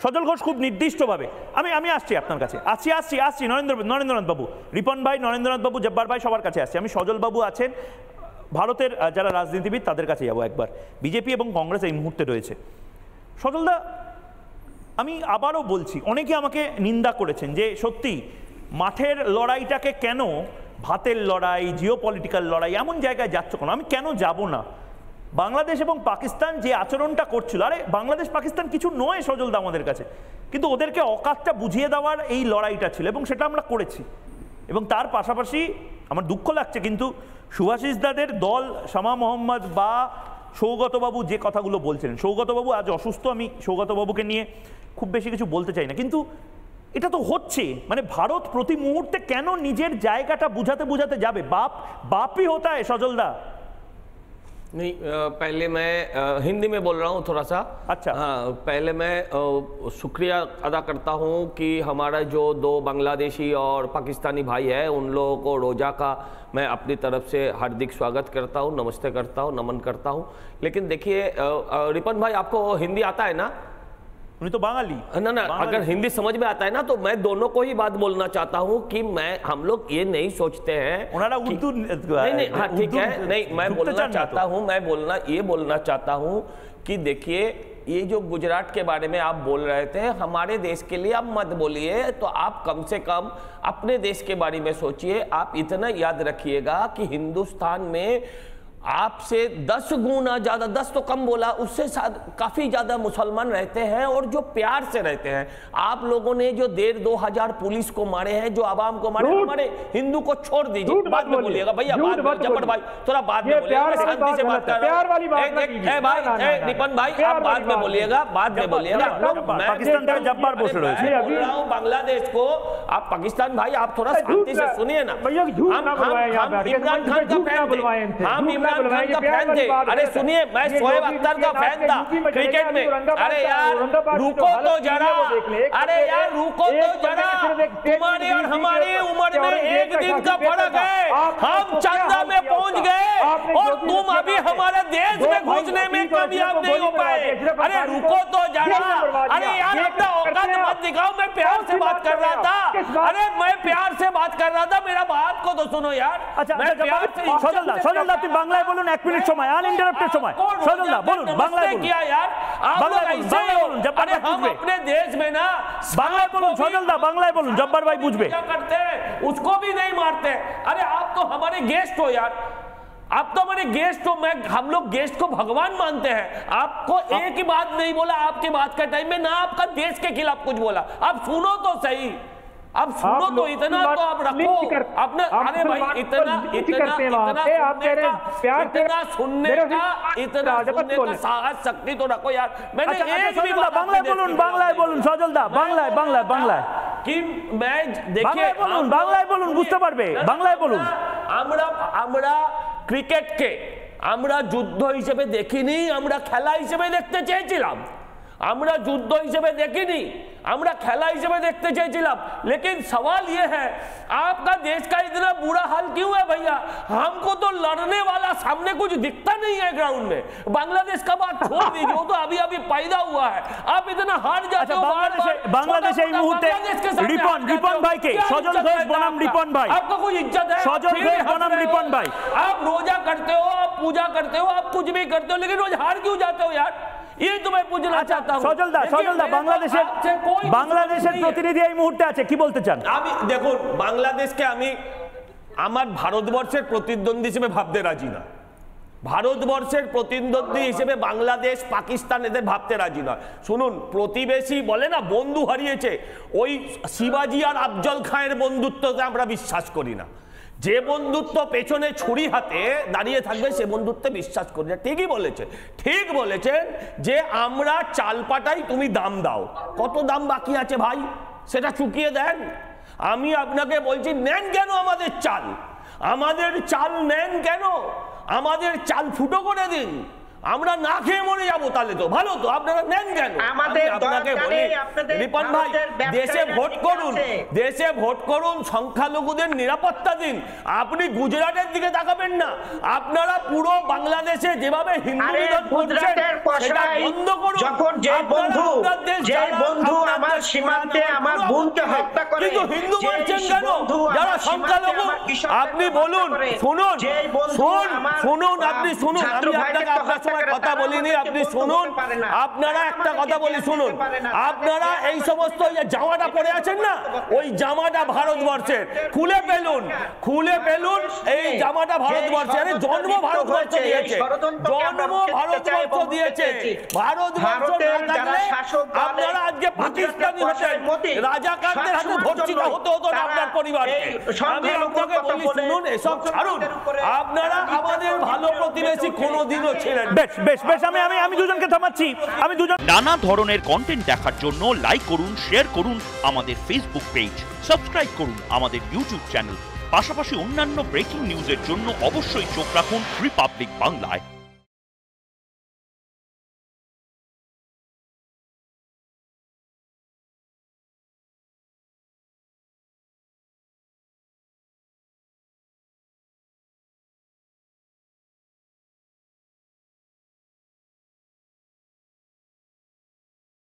সজল ঘোষ খুব নির্দিষ্টভাবে আমি আসছি আপনার কাছে, আসছি নরেন্দ্রনাথ বাবু, রিপন ভাই, নরেন্দ্রনাথ বাবু, জব্বার ভাই, সবার কাছে আসছি। আমি সজল বাবু আছেন, ভারতের যারা রাজনীতিবিদ তাদের কাছে যাবো একবার। বিজেপি এবং কংগ্রেস এই মুহূর্তে রয়েছে। সজলদা, আমি আবারও বলছি, অনেকে আমাকে নিন্দা করেছেন যে সত্যি মাঠের লড়াইটাকে কেন ভাতের লড়াই, জিওপলিটিক্যাল লড়াই এমন জায়গায় যাচ্ছ কেন? আমি কেন যাব না? বাংলাদেশ এবং পাকিস্তান যে আচরণটা করছিল, আরে বাংলাদেশ পাকিস্তান কিছু নয় সজলদা আমাদের কাছে, কিন্তু ওদেরকে অকাতটা বুঝিয়ে দেওয়ার এই লড়াইটা ছিল এবং সেটা আমরা করেছি। এবং তার পাশাপাশি আমার দুঃখ লাগছে, কিন্তু সুভাষিস দাদের দল, শামা মোহাম্মদ বা সৌগতবাবু যে কথাগুলো বলছিলেন, সৌগতবাবু আজ অসুস্থ, আমি সৌগতবাবুকে নিয়ে খুব বেশি কিছু বলতে চাই না, কিন্তু এটা তো হচ্ছে, মানে ভারত প্রতি মুহূর্তে কেন নিজের জায়গাটা বুঝাতে যাবে? বাপই হতা है সজলদা। नहीं, पहले मैं हिंदी में बोल रहा हूँ थोड़ा सा। अच्छा। हाँ, पहले मैं शुक्रिया अदा करता हूँ कि हमारा जो दो बांग्लादेशी और पाकिस्तानी भाई है उन लोगों को रोजा का मैं अपनी तरफ से हार्दिक स्वागत करता हूँ, नमस्ते करता हूँ, नमन करता हूँ। लेकिन देखिए रिपन भाई, आपको हिंदी आता है ना? नहीं तो बांगाली ना, अगर हिंदी समझ में आता है ना तो मैं दोनों को ही बात बोलना चाहता हूँ कि हम लोग ये नहीं सोचते हैं उर्दू नहीं, हाँ ठीक है, नहीं मैं बोलना चाहता हूँ कि देखिए, ये जो गुजरात के बारे में आप बोल रहे थे, हमारे देश के लिए आप मत बोलिए, तो आप कम से कम अपने देश के बारे में सोचिए। आप इतना याद रखिएगा कि हिंदुस्तान में आपसे 10 गुना ज्यादा, 10 तो कम बोला, उससे काफी ज्यादा मुसलमान रहते हैं और जो प्यार से रहते हैं। आप लोगों ने जो 1,500 पुलिस को मारे हैं, जो आवाम को मारे, हमारे हिंदू को छोड़ दीजिए, बाद में बोलिएगा भैया, बाद में जब्बर भाई थोड़ा बाद में बोलिएगा, शांति से बात कर रहा हूं भाई, निपन भाई आप बाद में बोलिएगा, पाकिस्तान का जब्बार बोल रहे हैं बांग्लादेश को। आप पाकिस्तान भाई, आप थोड़ा शांति से सुनिए ना। हम इमरान खान का फैन थे, हम इमरान खान का फैन थे। अरे सुनिए, मैं शोएब अख्तर का फैन था क्रिकेट में। अरे यार रुको तो जरा, अरे यार रुको तो जरा, तुम्हारी और हमारी उम्र में 1 दिन का फर्क है। हम चंदा में पहुंच गए और तुम अभी हमारे देश में घुसने में कामयाब नहीं हो पाए। अरे रुको तो जरा, अरे यार अपना औकात मत दिखाओ। मैं प्यार से बात कर रहा था, अरे मैं प्यार से बात कर रहा था, मेरा बात को तो सुनो यार। अच्छा, সজলদা তুই বাংলায় বলুন, 1 মিনিট সময়, আনইন্টারাপ্টেড সময়। সজলদা বলুন, বাংলায় বলুন। क्या यार, বাংলায় বলুন, জব্বার ভাই हम अपने देश में ना বাংলায় বলুন সজলদা, বাংলায় বলুন, জব্বার ভাই বুঝবে। क्या करते हैं, उसको भी नहीं मारते। अरे आप तो हमारे गेस्ट हो यार, आप तो हमारे गेस्ट हो। हम लोग गेस्ट को भगवान मानते हैं। आपको एक ही बात नहीं बोला आपकी बात के टाइम में, ना आपका देश के खिलाफ कुछ बोला। आप सुनो तो सही, अब सुनो तो, इतना तो आप रखो अपने। अरे भाई इतना सुनने का साहस शक्ति तो रखो यार। मैंने एक भी বাংলায় বলুন, বাংলায় বলুন সজলদা, বাংলায় कि मैं देखिए, বাংলায় বলুন, বুঝতে পারবে, বাংলায় বলুন। আমরা ক্রিকেটকে আমরা যুদ্ধ হিসেবে দেখিনি, আমরা খেলা হিসেবে দেখতে চেয়েছিলাম। আমরা যুদ্ধ হিসেবে দেখিনি, আমরা খেলা হিসেবে দেখতে চেয়েছিলাম। लेकिन सवाल ये है, आपका देश का इतना बुरा हाल क्यों है भैया? हमको तो लड़ने वाला सामने कुछ दिखता नहीं है ग्राउंड में। बांग्लादेश का बात छोड़ दीजिए, वो तो अभी पैदा हुआ है। आप इतना हार जाते हो। बांग्लादेश এই মুহূর্তে রিপন ভাইকে, সজল ঘোষ বনাম রিপন ভাই, आपको कुछ इज्जत है? সজল ঘোষ বনাম রিপন ভাই, आप रोजा करते हो, आप पूजा करते हो, आप कुछ भी करते हो, लेकिन रोज हार क्यों जाते हो यार? ये तो मैं पूछना चाहता हूं। সজলদা বাংলাদেশের প্রতিনিধি এই মুহূর্তে আছে, কি বলতে চান? আমি দেখুন, বাংলাদেশকে আমি আমার ভারতবর্ষের প্রতিদ্বন্দ্বী হিসেবে ভাবতে রাজি না। ভারতবর্ষের প্রতিদ্বন্দ্বী হিসেবে বাংলাদেশ, পাকিস্তান এদের ভাবতে রাজি নয়। শুনুন, প্রতিবেশী বলে না বন্ধু হারিয়েছে, ওই শিবাজি আর আফজল খাঁয়ের বন্ধুত্বতে আমরা বিশ্বাস করি না। যে বন্ধুত্ব পেছনে ছুরি হাতে দাঁড়িয়ে থাকবে সে বন্ধুত্বে বিশ্বাস করি না। ঠিকই বলেছেন, ঠিক বলেছেন যে আমরা চাল পাঠাই, তুমি দাম দাও। কত দাম বাকি আছে ভাই, সেটা চুকিয়ে দেন। আমি আপনাকে বলছি, নেন কেন আমাদের চাল? আমাদের চাল নেন কেন? আমাদের চাল ফুটো করে দিন, আমরা না খেয়ে মরে যাবো। তাহলে তো ভালো, তো আপনারা নেন কেন? আপনাকে বলি রিপন ভাই, দেশে ভোট করুন, দেশে ভোট করুন, সংখ্যালঘুদের নিরাপত্তা দিন। আপনি গুজরাটের দিকে তাকাবেন না। আপনারা পুরো বাংলাদেশে যেভাবে হিন্দু নিধন করছেন সেটা বন্ধ করুন। যখন যে বন্ধু সীমান্তে আমার বোনকে হত্যা করে, কিন্তু হিন্দু বলছেন কেন? যারা সংখ্যালঘু আপনি বলুন, শুনুন শুনুন আপনি শুনুন, আমি আপনাকে আপনার সময় কথা বলিনি, আপনি শুনুন। আপনারা একটা কথা বলি শুনুন, আপনারা এই সমস্ত জামাটা পরে আছেন না, ওই জামাটা ভারতবর্ষের, খুলে ফেলুন এই জামাটা ভারতবর্ষের। জন্ম ভারতবর্ষ দিয়েছে, জন্ম ভারতবর্ষ দিয়েছে, ভারতবর্ষ না থাকলে আপনারা আজকে পাকিস্তানি হতেন, রাজাকারদের হাতে ধর্ষিত হতে হতো না আপনার পরিবারকে। আমি আপনাকে বলি শুনুন, এসব ছাড়ুন, আপনারা আমাদের ভালো প্রতিবেশী কোনোদিনও ছিলেন। বেশ বেশ বেশ, আমি দুজনকে থামাচ্ছি। আমি দুজন নানা ধরনের কন্টেন্ট দেখার জন্য লাইক করুন, শেয়ার করুন আমাদের ফেসবুক পেজ, সাবস্ক্রাইব করুন আমাদের ইউটিউব চ্যানেল। পাশাপাশি অন্যান্য ব্রেকিং নিউজের জন্য অবশ্যই চোখ রাখুন রিপাবলিক বাংলায়।